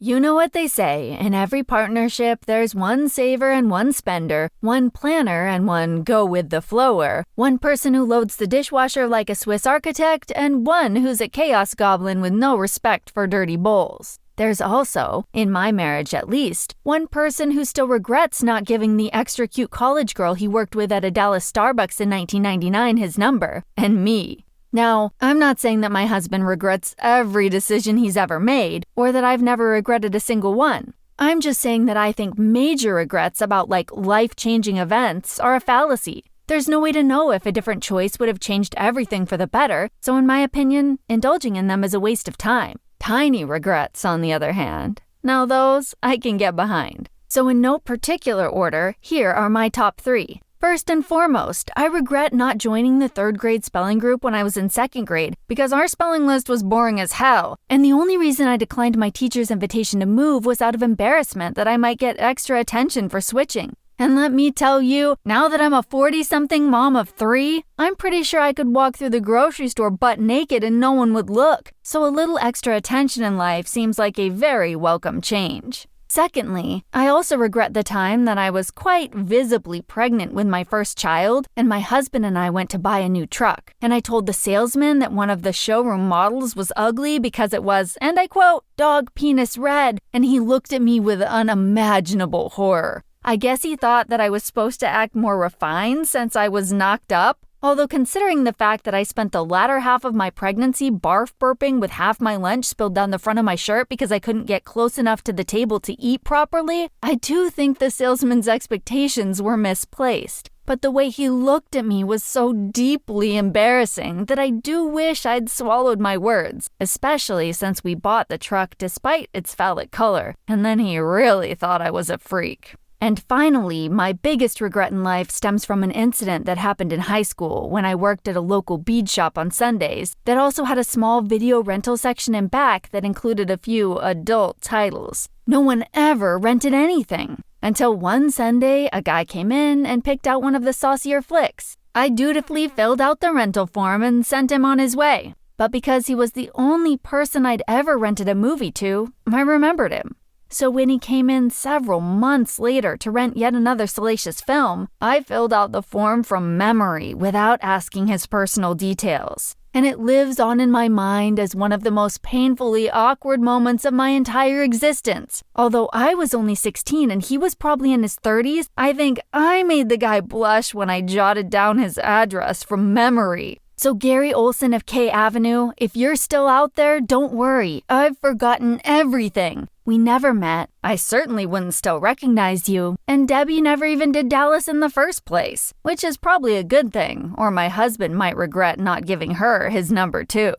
You know what they say, in every partnership there's one saver and one spender, one planner and one go-with-the-flower, one person who loads the dishwasher like a Swiss architect, and one who's a chaos goblin with no respect for dirty bowls. There's also, in my marriage at least, one person who still regrets not giving the extra cute college girl he worked with at a Dallas Starbucks in 1999 his number, and me. Now, I'm not saying that my husband regrets every decision he's ever made, or that I've never regretted a single one. I'm just saying that I think major regrets about life-changing events are a fallacy. There's no way to know if a different choice would have changed everything for the better, so in my opinion, indulging in them is a waste of time. Tiny regrets, on the other hand. Now those, I can get behind. So in no particular order, here are my top 3. First and foremost, I regret not joining the 3rd grade spelling group when I was in 2nd grade because our spelling list was boring as hell, and the only reason I declined my teacher's invitation to move was out of embarrassment that I might get extra attention for switching. And let me tell you, now that I'm a 40-something mom of 3, I'm pretty sure I could walk through the grocery store butt naked and no one would look, so a little extra attention in life seems like a very welcome change. Secondly, I also regret the time that I was quite visibly pregnant with my first child, and my husband and I went to buy a new truck, and I told the salesman that one of the showroom models was ugly because it was, and I quote, dog penis red, and he looked at me with unimaginable horror. I guess he thought that I was supposed to act more refined since I was knocked up. Although considering the fact that I spent the latter half of my pregnancy barf burping with half my lunch spilled down the front of my shirt because I couldn't get close enough to the table to eat properly, I do think the salesman's expectations were misplaced. But the way he looked at me was so deeply embarrassing that I do wish I'd swallowed my words, especially since we bought the truck despite its phallic color, and then he really thought I was a freak. And finally, my biggest regret in life stems from an incident that happened in high school when I worked at a local bead shop on Sundays that also had a small video rental section in back that included a few adult titles. No one ever rented anything. Until one Sunday, a guy came in and picked out one of the saucier flicks. I dutifully filled out the rental form and sent him on his way. But because he was the only person I'd ever rented a movie to, I remembered him. So when he came in several months later to rent yet another salacious film, I filled out the form from memory without asking his personal details. And it lives on in my mind as one of the most painfully awkward moments of my entire existence. Although I was only 16 and he was probably in his 30s, I think I made the guy blush when I jotted down his address from memory. So Gary Olson of K Avenue, if you're still out there, don't worry. I've forgotten everything. We never met. I certainly wouldn't still recognize you. And Debbie never even did Dallas in the first place, which is probably a good thing, or my husband might regret not giving her his number too.